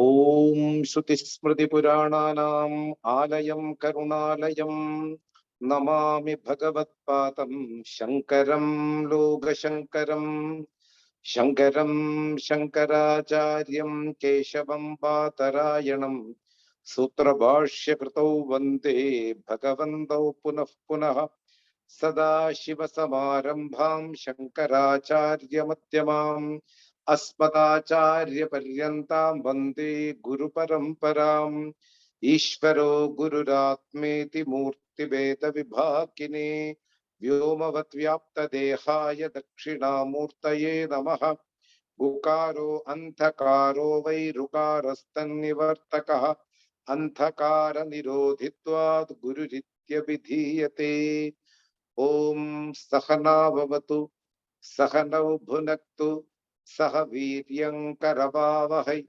Om Shruti Smriti Purananam Alayam Karunalayam Namami Bhagavat Padam Shankaram Loga Shankaram Shankaracharyam Keshavam Patarayanam Sutra Bhashya Kritau Vande Bhagavantau Punah Punah Sada Shiva Samarambham Shankaracharya Madhyamam Asmadacharya Paryantam Vande Guru Paramparam Ishvaro Gururatmeti Murti Veda Vibhakine Vyomavat Vyapta Dehaya Dakshinamurtaye Namaha Gukaro Anthakaro Vairukarastan Nivartakaha Anthakara Nirodhitvad Gururitya Vidhiyate Om Sahana Bhavatu Sahanau Bhunaktu Saha Viryam Karavavahai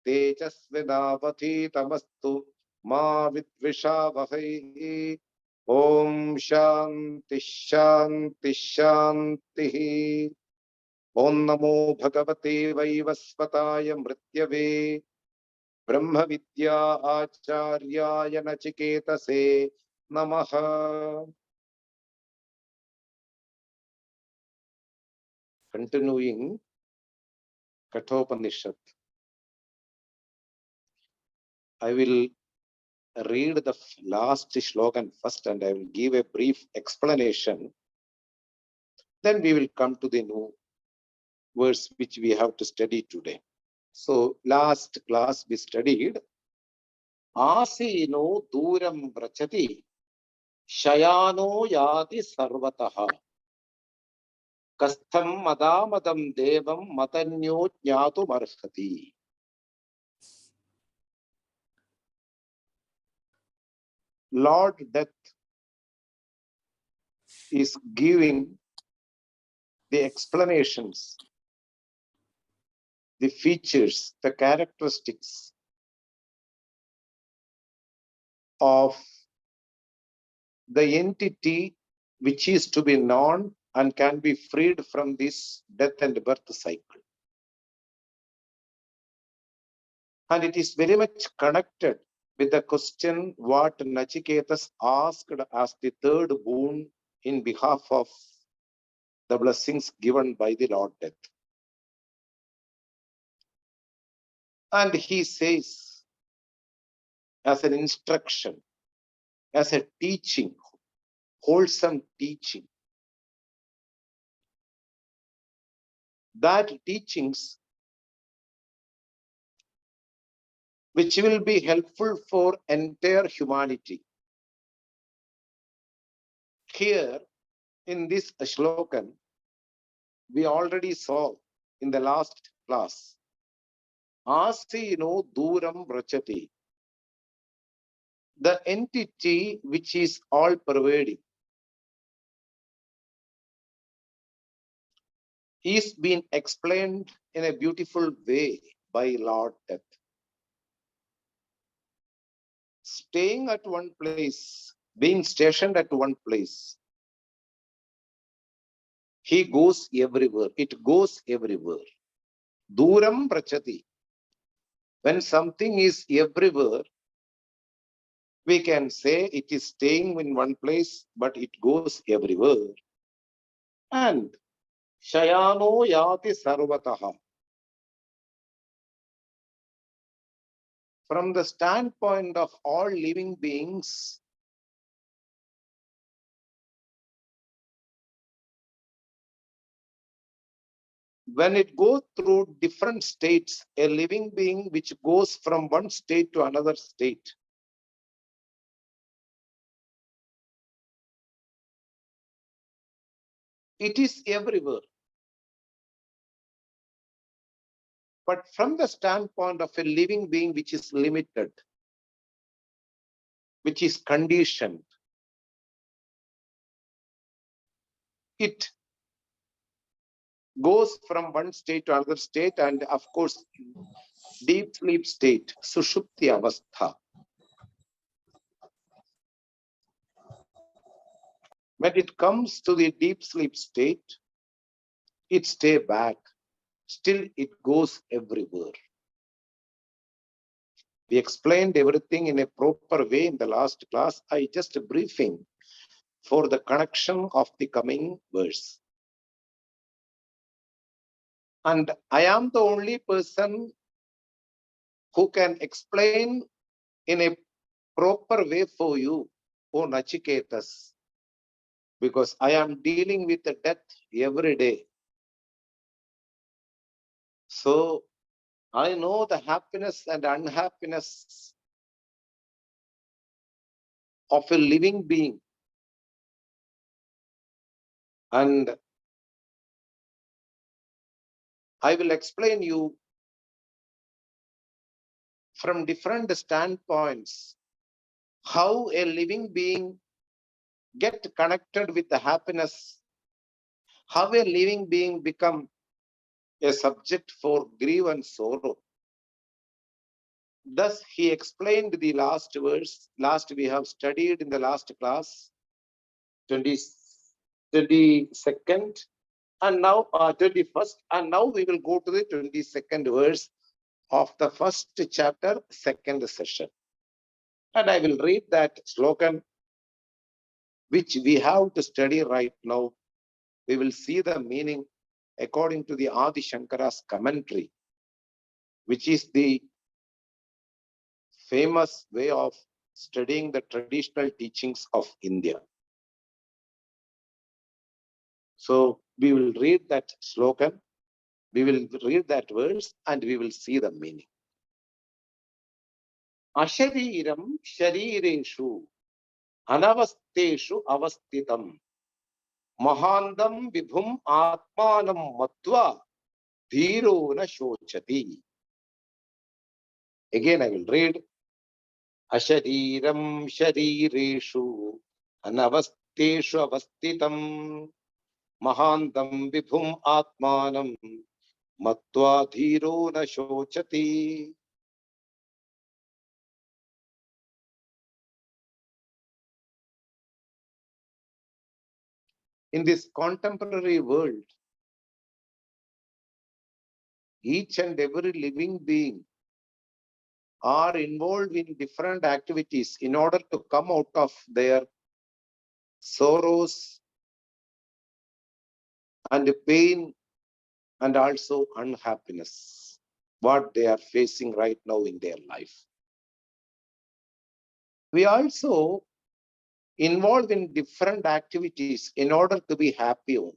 Tejasvinavati Tamastu Ma Vidvishavahai Om Shanti Shanti Shanti Om Namo Bhagavate Vaivasvataya Mrityave Brahma Vidya Acharyaya Nachiketase Namaha. Continuing Kaṭha Upaniṣad, I will read the last slogan first and I will give a brief explanation. Then we will come to the new verse which we have to study today. So last class we studied Asino Duram Vrachati Shayano Yati Sarvataha Kastham Madamadam Devam Matanyo Jnatu Marhati. Lord Death is giving the explanations, the features, the characteristics of the entity which is to be known and can be freed from this death and birth cycle. And it is very much connected with the question what Nachiketas asked as the third boon in behalf of the blessings given by the Lord Death. And he says, as an instruction, as a teaching, wholesome teaching, that teachings which will be helpful for entire humanity. Here in this shlokan, we already saw in the last class, Asino Duram Vrachati, the entity which is all pervading, is being explained in a beautiful way by Lord Death. Staying at one place, being stationed at one place, he goes everywhere. It goes everywhere. Duram Vrachati. When something is everywhere, we can say it is staying in one place, but it goes everywhere. And Shayano Yati Sarvataha. From the standpoint of all living beings, when it goes through different states, a living being which goes from one state to another state, it is everywhere. But from the standpoint of a living being which is limited, which is conditioned, it goes from one state to another state, and of course, deep sleep state, Sushupti Avastha. When it comes to the deep sleep state, it stays back. Still, it goes everywhere. We explained everything in a proper way in the last class. I just briefing for the connection of the coming verse. And I am the only person who can explain in a proper way for you, O Nachiketas, because I am dealing with the death every day. So I know the happiness and unhappiness of a living being. And I will explain you from different standpoints how a living being get connected with the happiness, how a living being become a subject for grief and sorrow. Thus, he explained the last verse. Last we have studied in the last class, 22nd, and now 21st, and now we will go to the 22nd verse of the first chapter, second session. And I will read that slogan, which we have to study right now. We will see the meaning according to the Adi Shankara's commentary, which is the famous way of studying the traditional teachings of India. So we will read that slogan, we will read that verse, and we will see the meaning. Ashariram sharireshu anavasteshu avastitam mahandam vibhum atmanam matva dhiro na shochati. Again, I will read. Ashariram sharireshu anavasteshu avastitam mahandam vibhum atmanam matva dhiro na shochati. In this contemporary world, each and every living being are involved in different activities in order to come out of their sorrows and pain and also unhappiness, what they are facing right now in their life. We also involved in different activities in order to be happy only,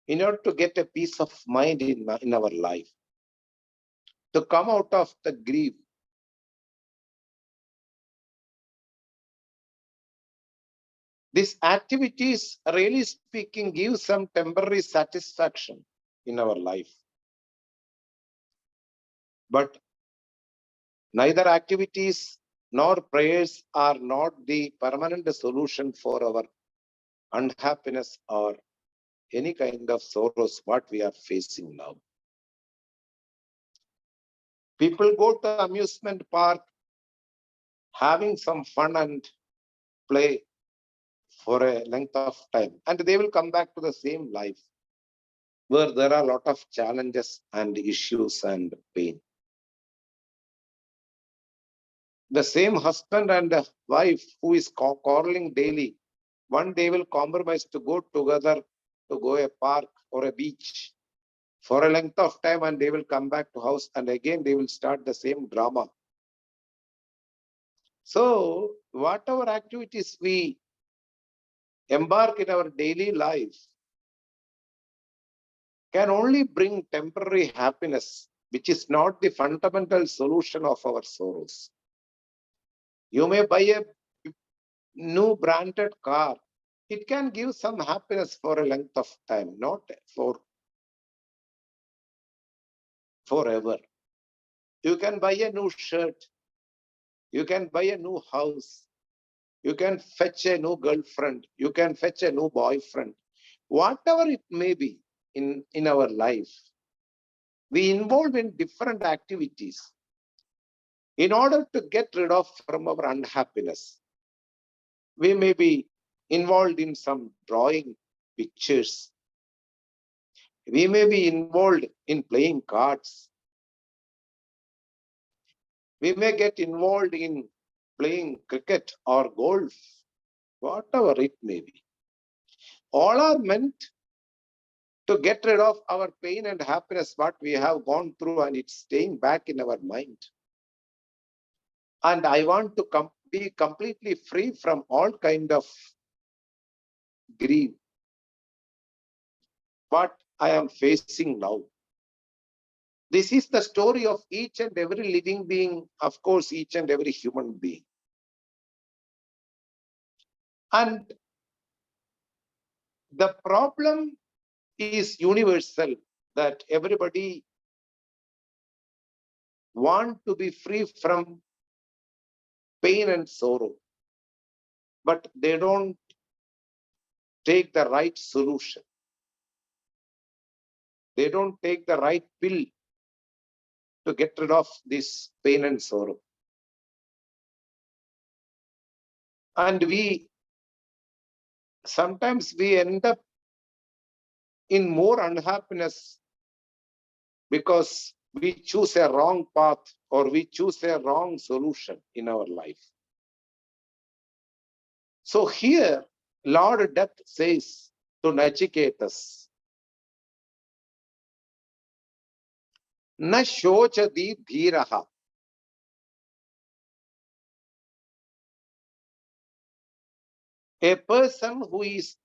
in order to get a peace of mind in our life, to come out of the grief. These activities, really speaking, give some temporary satisfaction in our life. But neither activities nor prayers are not the permanent solution for our unhappiness or any kind of sorrows what we are facing now. People go to amusement park having some fun and play for a length of time, and they will come back to the same life where there are a lot of challenges and issues and pain. The same husband and wife who is quarreling daily, one day will compromise to go together to go a park or a beach for a length of time, and they will come back to house and again they will start the same drama. So whatever activities we embark in our daily life can only bring temporary happiness, which is not the fundamental solution of our sorrows. You may buy a new branded car. It can give some happiness for a length of time, not for forever. You can buy a new shirt. You can buy a new house. You can fetch a new girlfriend. You can fetch a new boyfriend. Whatever it may be in our life, we involve in different activities in order to get rid of from our unhappiness. We may be involved in some drawing pictures. We may be involved in playing cards. We may get involved in playing cricket or golf, whatever it may be. All are meant to get rid of our pain and happiness, what we have gone through, and it's staying back in our mind. And I want to be completely free from all kind of grief, what I am facing now. This is the story of each and every living being, of course, each and every human being. And the problem is universal, that everybody want to be free from pain and sorrow, but they don't take the right solution. They don't take the right pill to get rid of this pain and sorrow. And sometimes we end up in more unhappiness because we choose a wrong path or we choose a wrong solution in our life. So here, Lord Death says to Nachiketas, Na shochati dhiraha. A person who is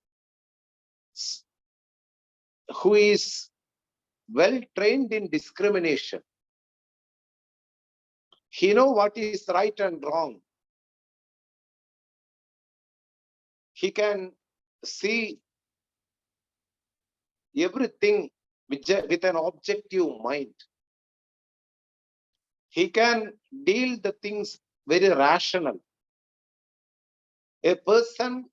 well trained in discrimination, he knows what is right and wrong. He can see everything with an objective mind. He can deal the things very rational. A person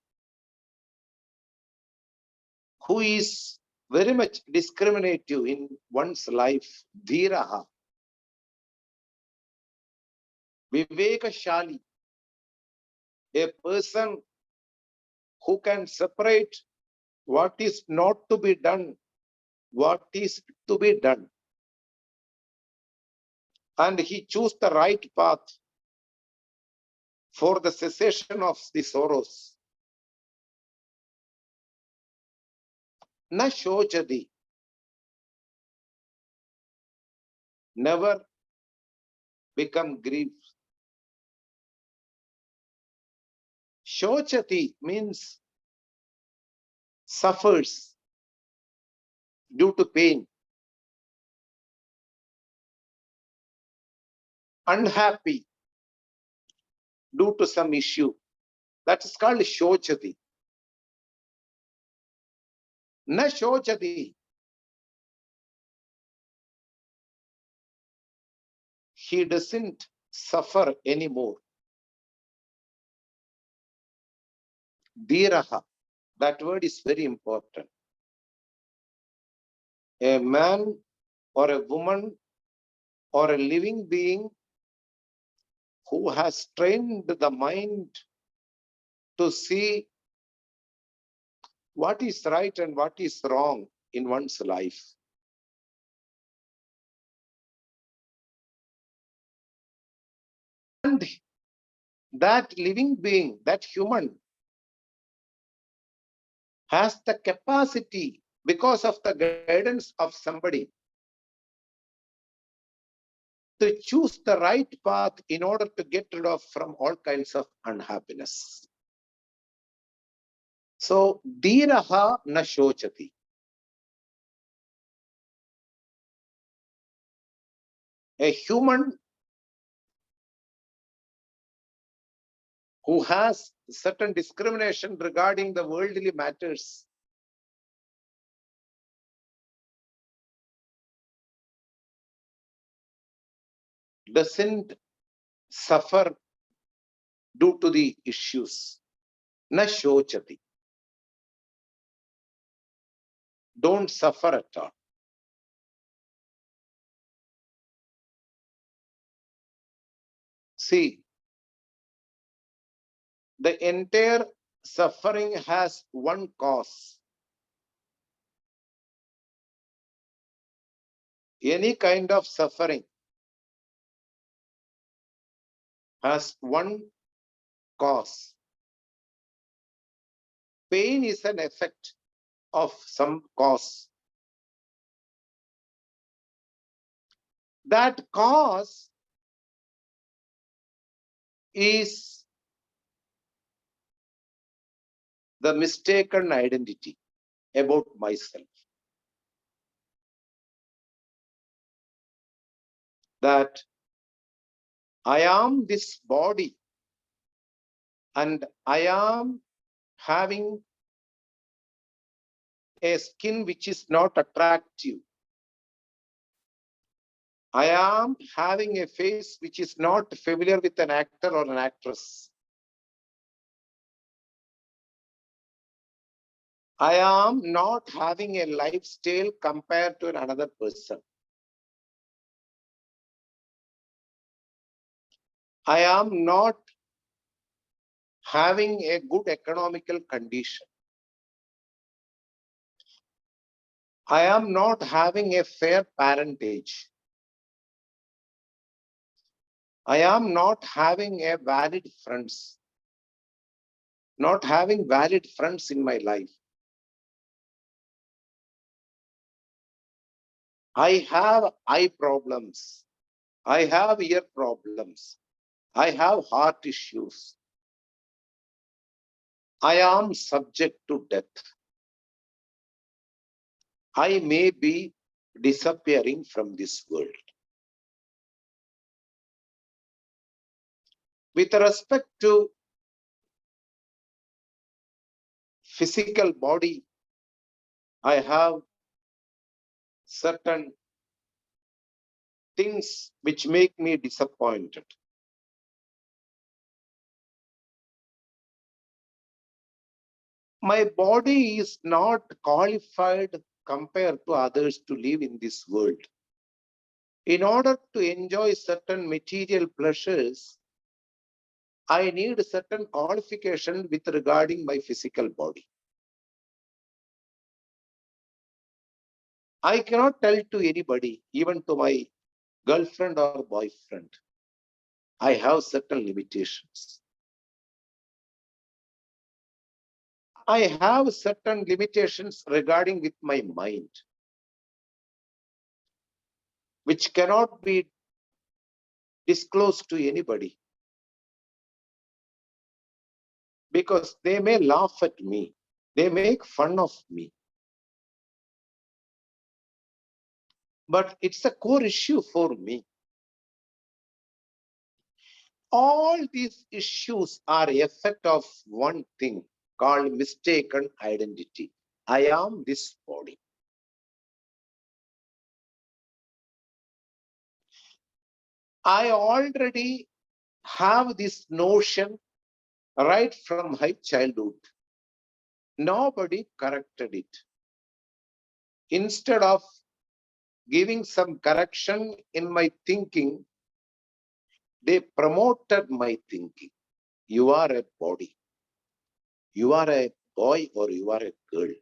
who is very much discriminative in one's life, dhiraha, vivekashali, a person who can separate what is not to be done, what is to be done. And he chose the right path for the cessation of the sorrows. Na shochati, never become grief. Shochati means suffers due to pain, unhappy due to some issue. That is called shochati. Na shochati. He doesn't suffer anymore. Dhiraha. That word is very important. A man or a woman or a living being who has trained the mind to see what is right and what is wrong in one's life. And that living being, that human, has the capacity, because of the guidance of somebody, to choose the right path in order to get rid of from all kinds of unhappiness. So, dhiraha na shochati. A human who has certain discrimination regarding the worldly matters doesn't suffer due to the issues. Na shochati. Don't suffer at all. See, the entire suffering has one cause. Any kind of suffering has one cause. Pain is an effect of some cause. That cause is the mistaken identity about myself. That I am this body and I am having a skin which is not attractive. I am having a face which is not familiar with an actor or an actress. I am not having a lifestyle compared to another person. I am not having a good economical condition. I am not having a fair parentage. I am not having a valid friends. Not having valid friends in my life. I have eye problems. I have ear problems. I have heart issues. I am subject to death. I may be disappearing from this world. With respect to physical body, I have certain things which make me disappointed. My body is not qualified compared to others to live in this world. In order to enjoy certain material pleasures, I need certain qualification with regarding my physical body. I cannot tell to anybody, even to my girlfriend or boyfriend, I have certain limitations. I have certain limitations regarding with my mind, which cannot be disclosed to anybody because they may laugh at me. They make fun of me. But it's a core issue for me. All these issues are effect of one thing called mistaken identity. I am this body. I already have this notion right from my childhood. Nobody corrected it. Instead of giving some correction in my thinking, they promoted my thinking. You are a body. You are a boy or you are a girl.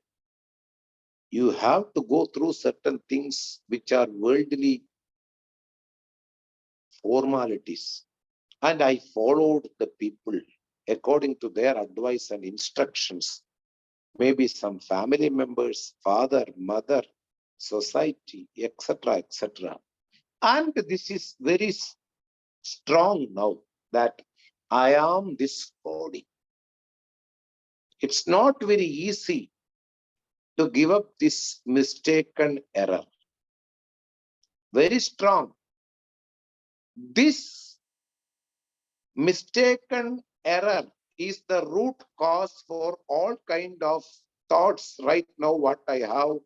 You have to go through certain things which are worldly formalities. And I followed the people according to their advice and instructions. Maybe some family members, father, mother, society, etc., etc. And this is very strong now that I am this body. It's not very easy to give up this mistaken error. Very strong. This mistaken error is the root cause for all kind of thoughts right now what I have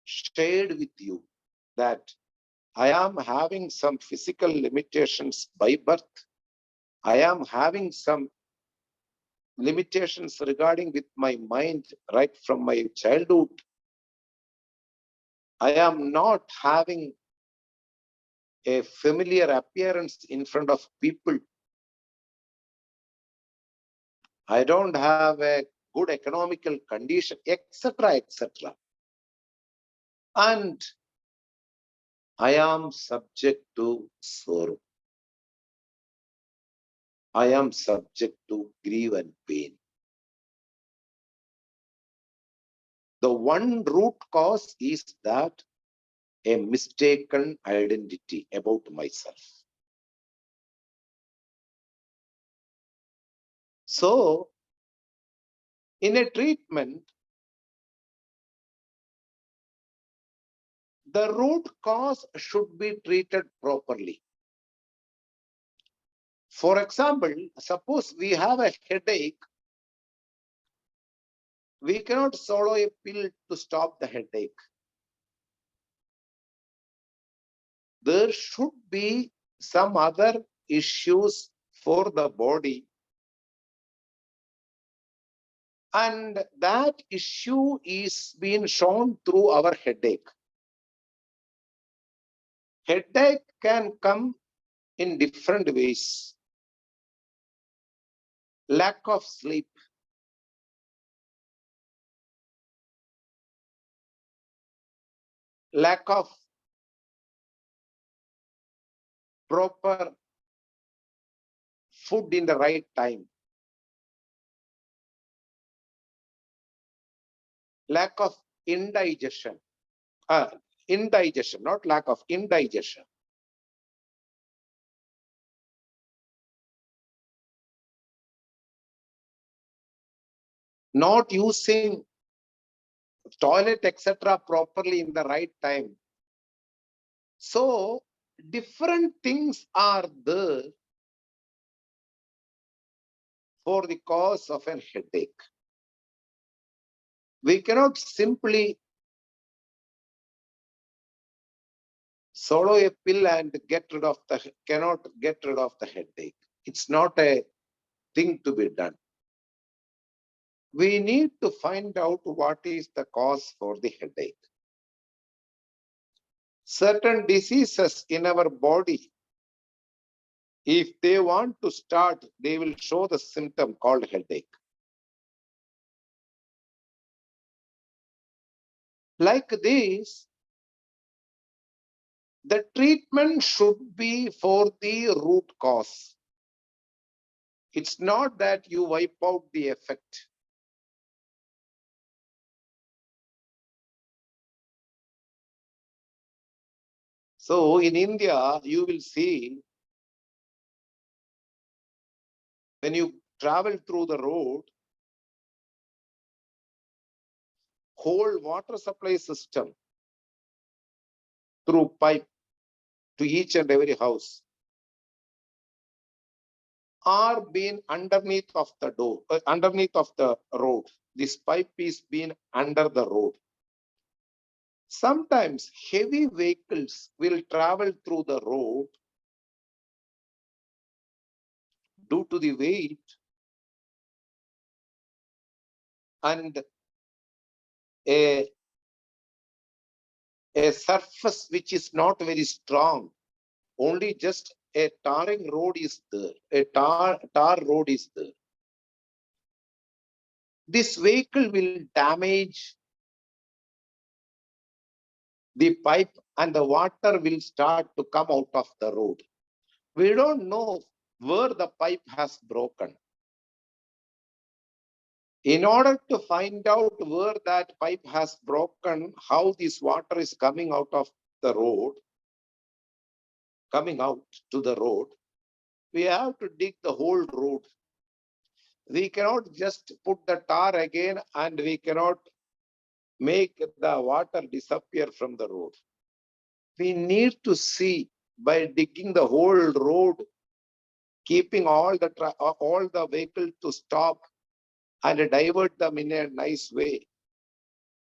shared with you, that I am having some physical limitations by birth. I am having some limitations regarding with my mind right from my childhood. I am not having a familiar appearance in front of people. I don't have a good economical condition, etc., etc. And I am subject to sorrow. I am subject to grief and pain. The one root cause is that a mistaken identity about myself. So, in a treatment, the root cause should be treated properly. For example, suppose we have a headache, we cannot swallow a pill to stop the headache. There should be some other issues for the body, and that issue is being shown through our headache. Headache can come in different ways. Lack of sleep, lack of proper food in the right time, lack of indigestion, indigestion, not lack of indigestion. Not using toilet, etc., properly in the right time. So, different things are there for the cause of a headache. We cannot simply swallow a pill and cannot get rid of the headache. It's not a thing to be done. We need to find out what is the cause for the headache. Certain diseases in our body, if they want to start, they will show the symptom called headache. Like this, the treatment should be for the root cause. It's not that you wipe out the effect. So in India, you will see when you travel through the road, whole water supply system through pipe to each and every house are being underneath of the underneath of the road. This pipe is being under the road. Sometimes heavy vehicles will travel through the road due to the weight and a surface which is not very strong. Only just a tarring road is there. A tar road is there. This vehicle will damage the pipe and the water will start to come out of the road. We don't know where the pipe has broken. In order to find out where that pipe has broken, how this water is coming out of the road, coming out to the road, we have to dig the whole road. We cannot just put the tar again and we cannot make the water disappear from the road. We need to see by digging the whole road, keeping all the vehicle to stop and divert them in a nice way.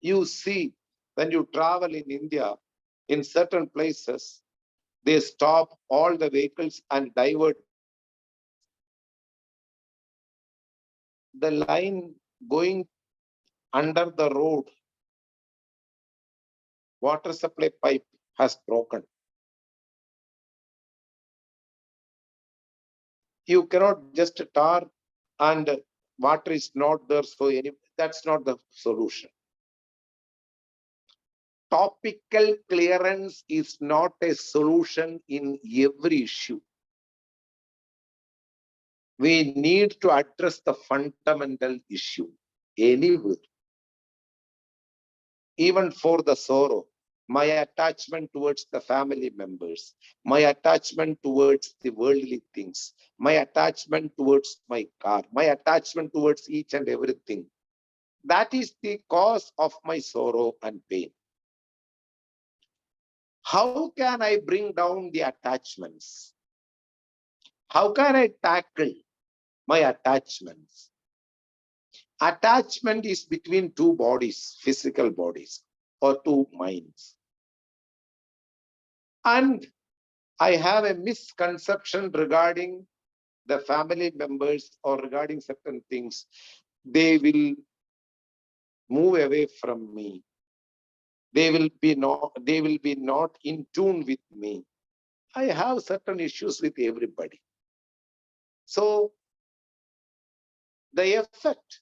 You see, when you travel in India, in certain places, they stop all the vehicles and divert the line going under the road. Water supply pipe has broken. You cannot just tar and water is not there, so that's not the solution. Topical clearance is not a solution in every issue. We need to address the fundamental issue anywhere, even for the sorrow. My attachment towards the family members, my attachment towards the worldly things, my attachment towards my car, my attachment towards each and everything. That is the cause of my sorrow and pain. How can I bring down the attachments? How can I tackle my attachments? Attachment is between two bodies, physical bodies, or two minds. And I have a misconception regarding the family members or regarding certain things. They will move away from me. They will be not in tune with me. I have certain issues with everybody. So the effect,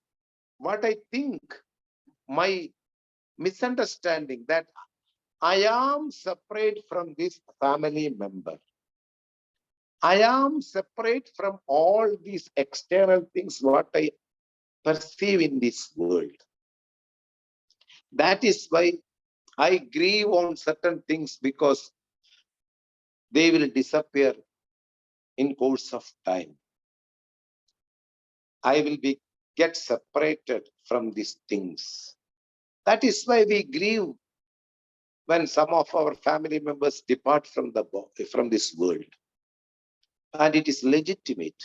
what I think, my misunderstanding that I am separate from this family member. I am separate from all these external things, what I perceive in this world. That is why I grieve on certain things, because they will disappear in course of time. I will get separated from these things. That is why we grieve when some of our family members depart from this world. And it is legitimate.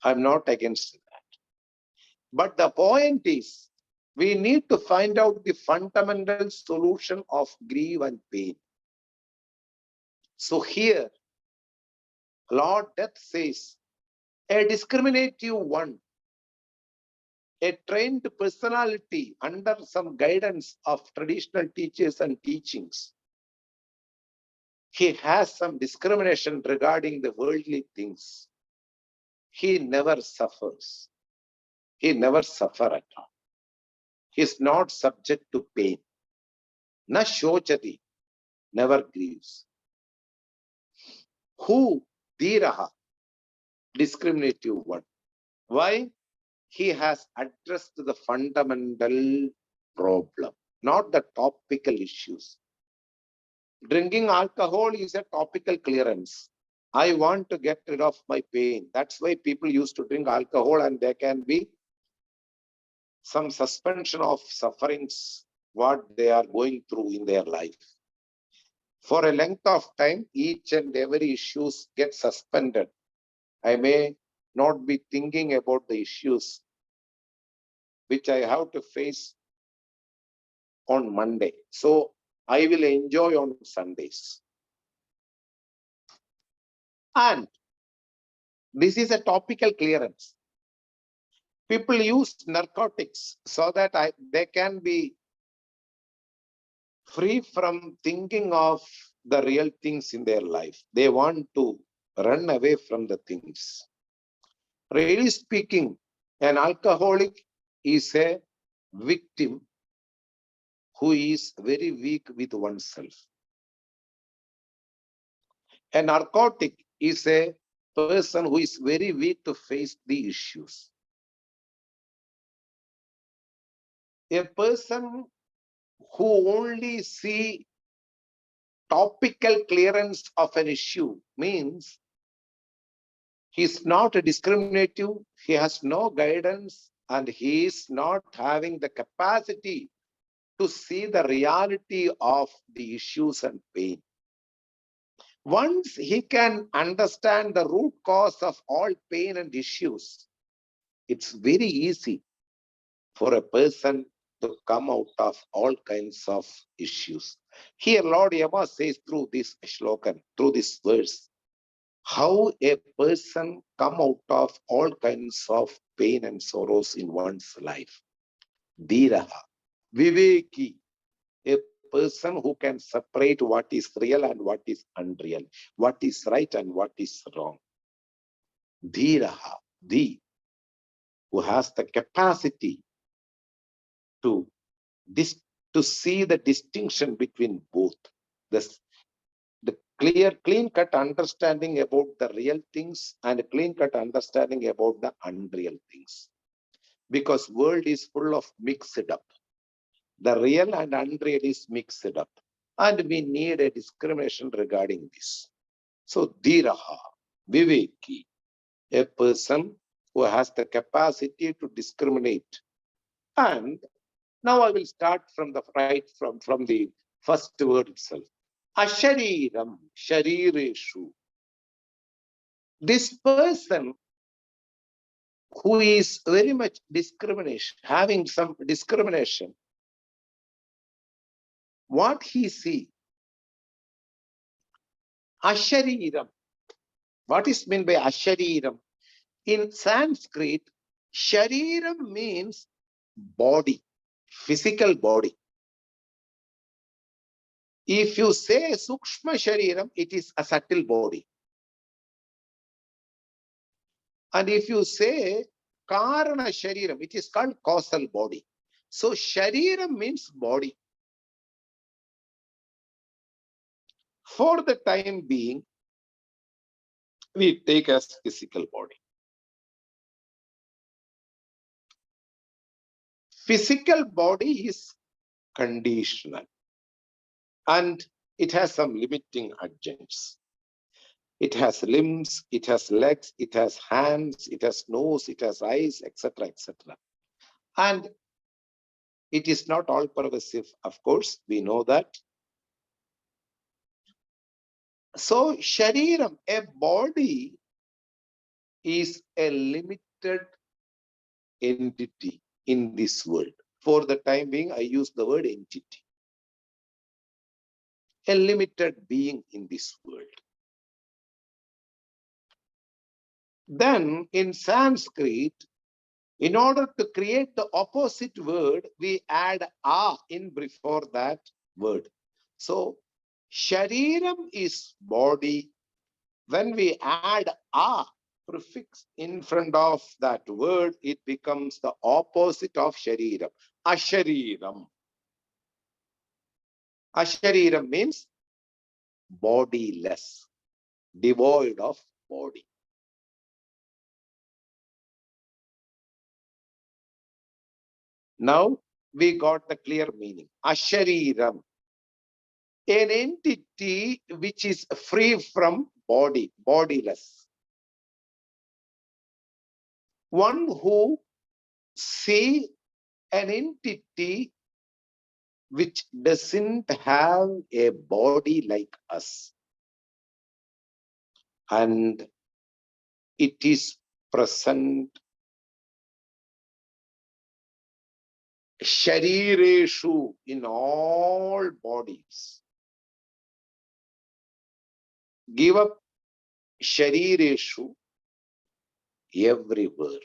I'm not against that. But the point is, we need to find out the fundamental solution of grief and pain. So here, Lord Death says, a discriminative one, a trained personality under some guidance of traditional teachers and teachings. He has some discrimination regarding the worldly things. He never suffers. He never suffers at all. He is not subject to pain. Na shochati, never grieves. Who? Dhiraha, discriminative one. Why? He has addressed the fundamental problem, not the topical issues. Drinking alcohol is a topical clearance. I want to get rid of my pain. That's why people used to drink alcohol, and there can be some suspension of sufferings, what they are going through in their life. For a length of time, each and every issues get suspended. I may not be thinking about the issues which I have to face on Monday. So I will enjoy on Sundays. And this is a topical clearance. People use narcotics so that they can be free from thinking of the real things in their life. They want to run away from the things. Really speaking, an alcoholic is a victim who is very weak with oneself. A narcotic is a person who is very weak to face the issues. A person who only see topical clearance of an issue means he is not a discriminative, he has no guidance, and he is not having the capacity to see the reality of the issues and pain. Once he can understand the root cause of all pain and issues, it's very easy for a person to come out of all kinds of issues. Here, Lord Yama says through this shlokan, through this verse, how a person come out of all kinds of pain and sorrows in one's life. Dhiraha, Viveki, a person who can separate what is real and what is unreal, what is right and what is wrong. Dhiraha, Dhi, who has the capacity to see the distinction between both. The clean-cut understanding about the real things and clean-cut understanding about the unreal things. Because world is full of mixed up. The real and unreal is mixed up. And we need a discrimination regarding this. So, Dhiraha, Viveki, a person who has the capacity to discriminate. And now I will start from the from the first word itself. Ashariram, Sharireshu. This person who is very much discrimination, having some discrimination, what he see? Ashariram. What is meant by Ashariram? In Sanskrit, Shariram means body, physical body. If you say Sukshma Shariram, it is a subtle body. And if you say Karana Shariram, it is called causal body. So Shariram means body. For the time being, we take as physical body. Physical body is conditional and it has some limiting adjuncts. It has limbs, it has legs, it has hands, it has nose, it has eyes, etc., etc. And it is not all pervasive, of course, we know that. So, Shariram, a body, is a limited entity in this world. For the time being, I use the word entity. A limited being in this world. Then, in Sanskrit, in order to create the opposite word, we add a in before that word. So, Shariram is body. When we add a prefix in front of that word, it becomes the opposite of Shariram. Ashariram. Ashariram means bodiless, devoid of body. Now we got the clear meaning. Ashariram, an entity which is free from body, bodiless. One who see an entity which doesn't have a body like us. And it is present Sharireshu, in all bodies. Give up Sharireshu everywhere.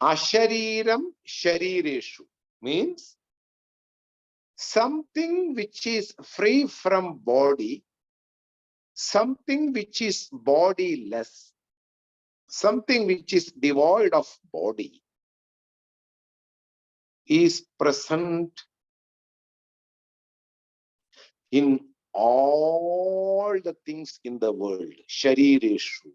Ashariram Sharireshu means something which is free from body, something which is bodiless, something which is devoid of body, is present in all the things in the world. Sharireshu.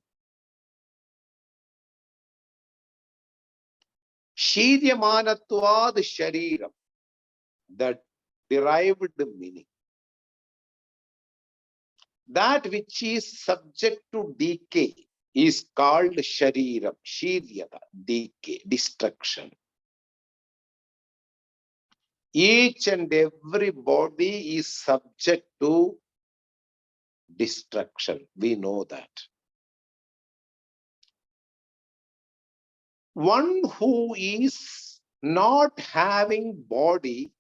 Shiryamanatvad Shariram, that derived meaning. That which is subject to decay is called Shariram, Shiryata, decay, destruction. Each and every body is subject to destruction. We know that. One who is not having body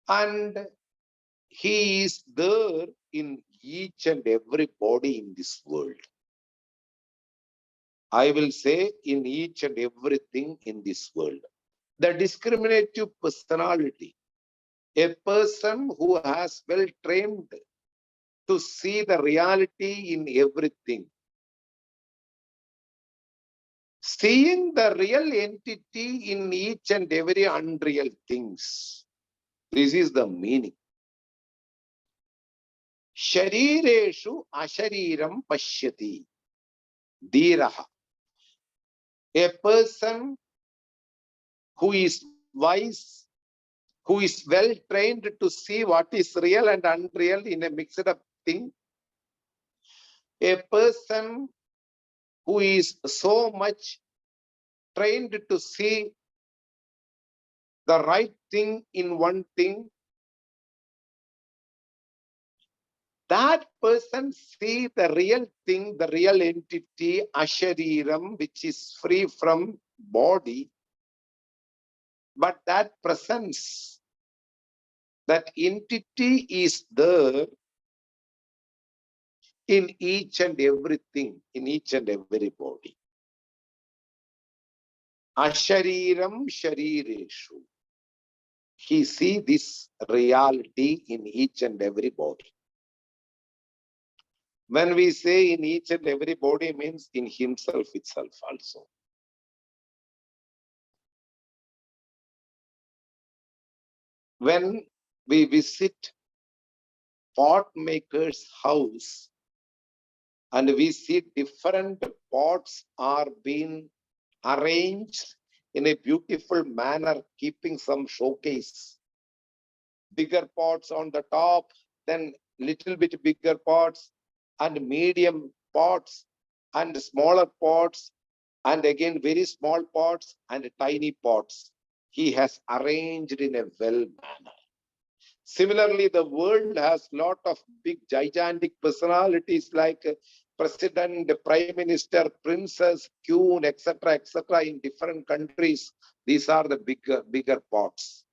and he is there in each and every body in this world. I will say in each and everything in this world. The discriminative personality, a person who has well trained to see the reality in everything, Seeing the real entity in each and every unreal things. This is the meaning. Sharireshu ashariram pashyati. Dhiraha. A person who is wise, who is well trained to see what is real and unreal in a mixed up thing. A person who is so much trained to see the right thing in one thing, that person see the real thing, the real entity, ashariram, which is free from body, but that presence, that entity is there in each and everything, in each and every body. Ashariram sharireshu. He see this reality in each and every body. When we say in each and every body, means in himself itself also. When we visit pot maker's house and we see different pots are being arranged in a beautiful manner, keeping some showcase. Bigger pots on the top, then little bit bigger pots, and medium pots, and smaller pots, and again very small pots and tiny pots. He has arranged in a well manner. Similarly, the world has lot of big gigantic personalities like president, prime minister, princess, queen, etc., etc. in different countries. These are the bigger pots.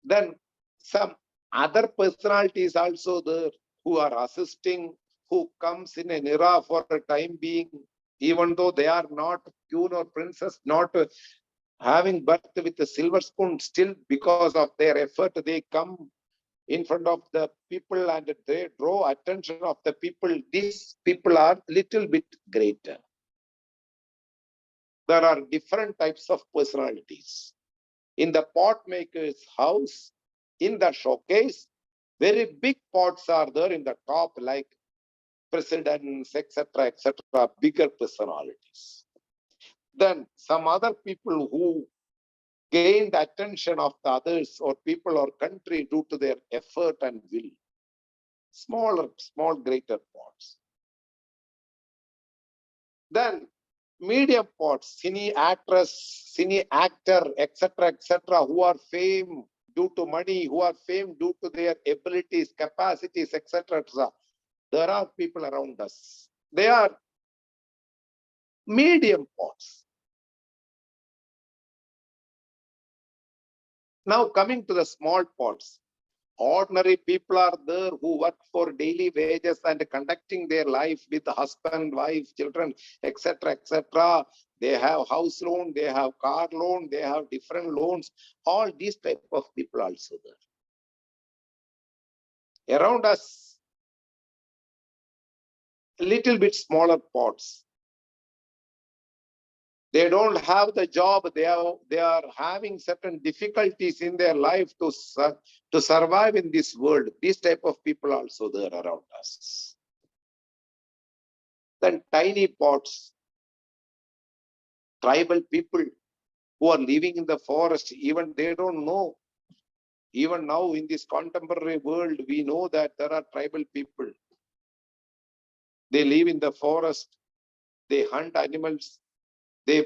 Then some other personalities also there who are assisting, who comes in an era for a time being, even though they are not queen or princess, not having birth with a silver spoon, still because of their effort, they come in front of the people and they draw attention of the people. These people are little bit greater. There are different types of personalities. In the pot maker's house, in the showcase, very big pots are there in the top, like presidents, etc., etc., bigger personalities. Then some other people who gain the attention of the others or people or country due to their effort and will. Small, greater pots. Then medium pots, cine actress, cine actor, etc., etc., who are famed due to money, who are famed due to their abilities, capacities, etc., etc. There are people around us. They are medium pots. Now coming to the small pots. Ordinary people are there who work for daily wages and conducting their life with husband, wife, children, etc., etc. They have house loan, they have car loan, they have different loans. All these type of people also there. Around us, a little bit smaller pots. They don't have the job. They are having certain difficulties in their life to survive in this world. These type of people also there around us. Then tiny pots, tribal people who are living in the forest, even they don't know. Even now in this contemporary world, we know that there are tribal people. They live in the forest. They hunt animals. They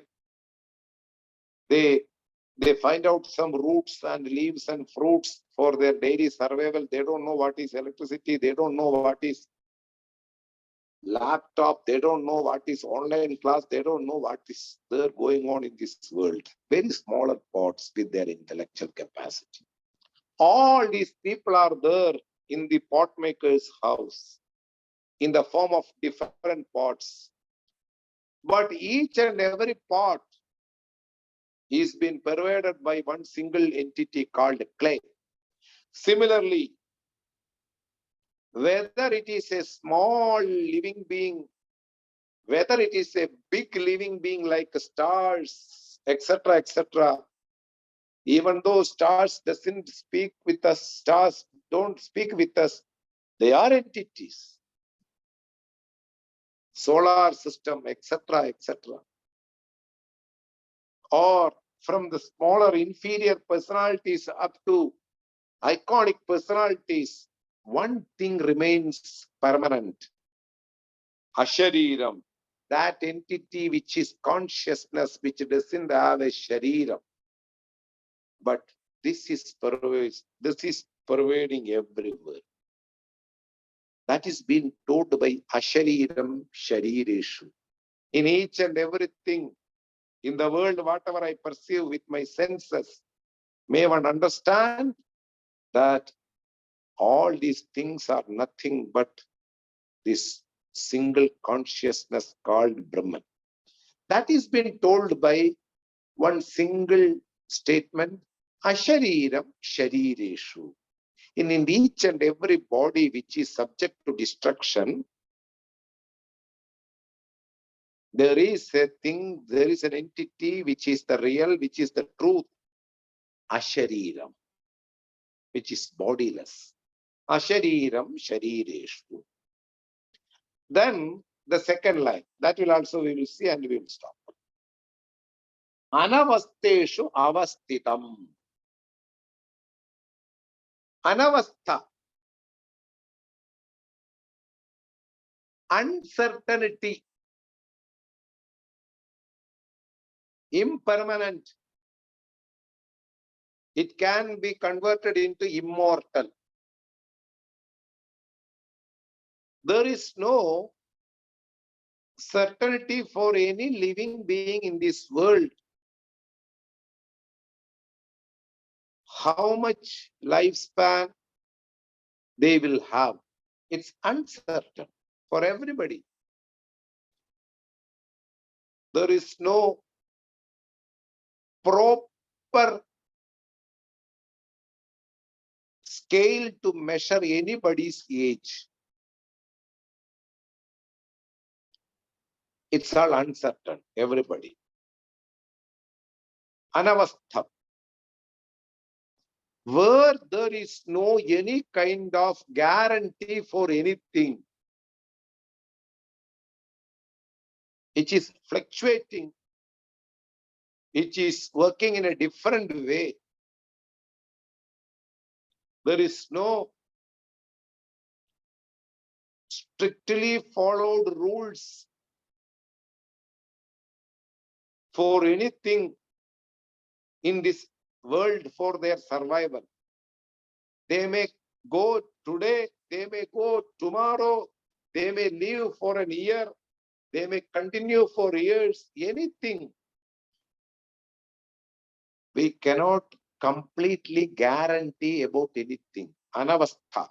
find out some roots and leaves and fruits for their daily survival. They don't know what is electricity. They don't know what is laptop. They don't know what is online class. They don't know what is there going on in this world. Very smaller pots with their intellectual capacity. All these people are there in the pot maker's house in the form of different pots. But each and every pot is being pervaded by one single entity called clay. Similarly, whether it is a small living being whether it is a big living being like stars, etc., etc., even though stars doesn't speak with us, stars don't speak with us, they are entities. Solar system, etc., etc. Or from the smaller inferior personalities up to iconic personalities, one thing remains permanent. Ashariram, that entity which is consciousness, which doesn't have a shariram. But this is pervading everywhere. That is being told by Ashariram Sharireshu. In each and everything in the world, whatever I perceive with my senses, may one understand that all these things are nothing but this single consciousness called Brahman. That is being told by one single statement, Ashariram Sharireshu. In each and every body which is subject to destruction, there is a thing, there is an entity which is the real, which is the truth, Ashariram, which is bodiless. Ashariram Sharireshu. Then the second line, that will also we will see and we will stop. Anavasteshu avastitam. Anavastha. Uncertainty. Impermanent. It can be converted into immortal. There is no certainty for any living being in this world. How much lifespan they will have. It's uncertain for everybody. There is no proper scale to measure anybody's age. It's all uncertain, everybody. Anavastha. Where there is no any kind of guarantee for anything. It is fluctuating. It is working in a different way. There is no strictly followed rules for anything in this world for their survival. They may go today, they may go tomorrow, they may live for a year, they may continue for years, anything. We cannot completely guarantee about anything. Anavastha.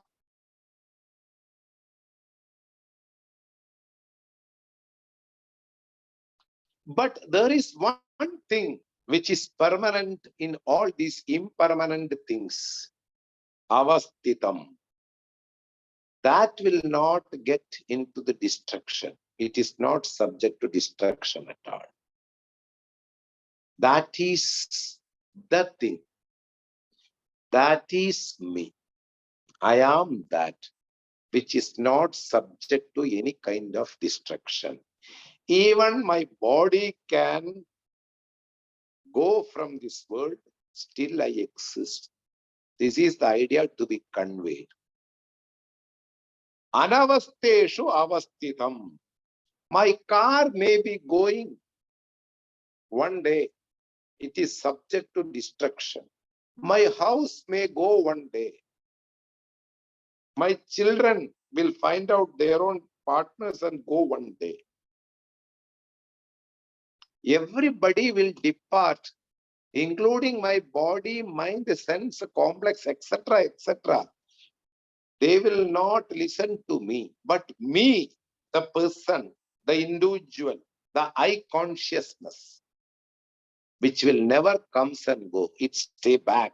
But there is one thing which is permanent in all these impermanent things. Avastitam. That will not get into the destruction. It is not subject to destruction at all. That is the thing. That is me. I am that which is not subject to any kind of destruction. Even my body can go from this world, still I exist. This is the idea to be conveyed. Anavasteshu avastitam. My car may be going one day. It is subject to destruction. My house may go one day. My children will find out their own partners and go one day. Everybody will depart, including my body, mind, sense, complex, etc., etc. They will not listen to me, but me, the person, the individual, the I consciousness, which will never comes and go. It stay back.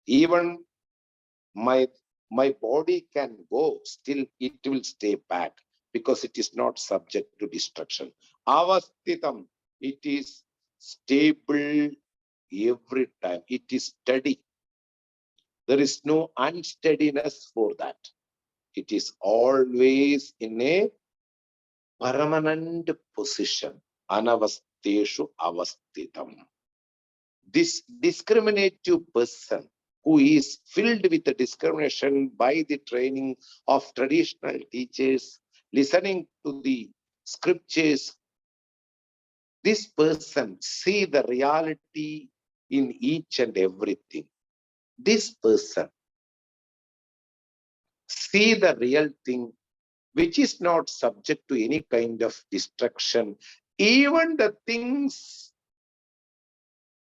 Even my body can go, still it will stay back. because it is not subject to destruction. Avasthitam, it is stable every time. It is steady. There is no unsteadiness for that. It is always in a permanent position. Anavasteshu avasthitam. This discriminative person who is filled with the discrimination by the training of traditional teachers, listening to the scriptures, this person see the reality in each and everything. This person see the real thing which is not subject to any kind of destruction. Even the things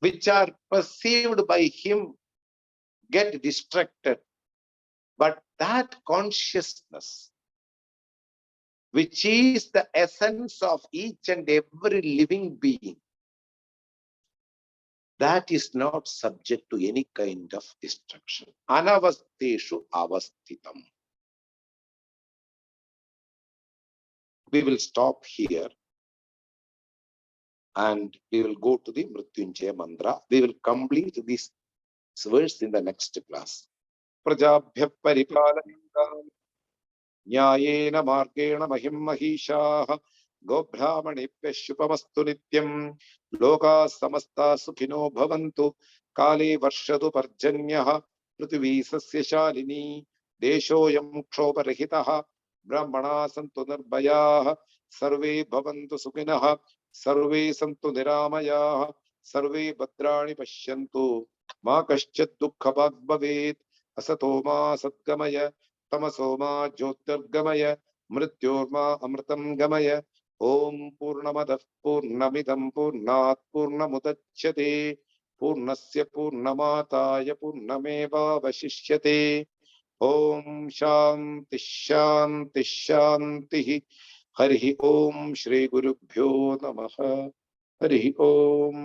which are perceived by him get distracted. But that consciousness, which is the essence of each and every living being, that is not subject to any kind of destruction. Anavasteshu avasthitam. We will stop here and we will go to the Mrityunjaya mantra. We will complete this verse in the next class. Prajabhya paripalanam न्यायेन मार्गेण महिं महिषाः गोब्राह्मणेभ्यः शुभमस्तु नित्यं लोकाः समस्ताः सुखिनो भवन्तु काले वर्षतु पर्जन्यः पृथिवी सस्यशालिनी देशोऽयं क्षोभरहितः ब्राह्मणाः सन्तु निर्भयाः सर्वे भवन्तु सुखिनः सर्वे सन्तु निरामयाः सर्वे भद्राणि पश्यन्तु मा कश्चित् दुःखभाग् भवेत् असतो मा सद्गमय तमसो मा ज्योतिर्गमय मृत्योर्मा अमृतं गमय ओम पूर्णमदः पूर्णमिदं पूर्णात् पूर्णमुदच्यते पूर्णस्य पूर्णमादाय पूर्णमेवावशिष्यते ओम शांति शांति शांतिः हरिः ओम श्री गुरुभ्यो नमः हरिः ओम।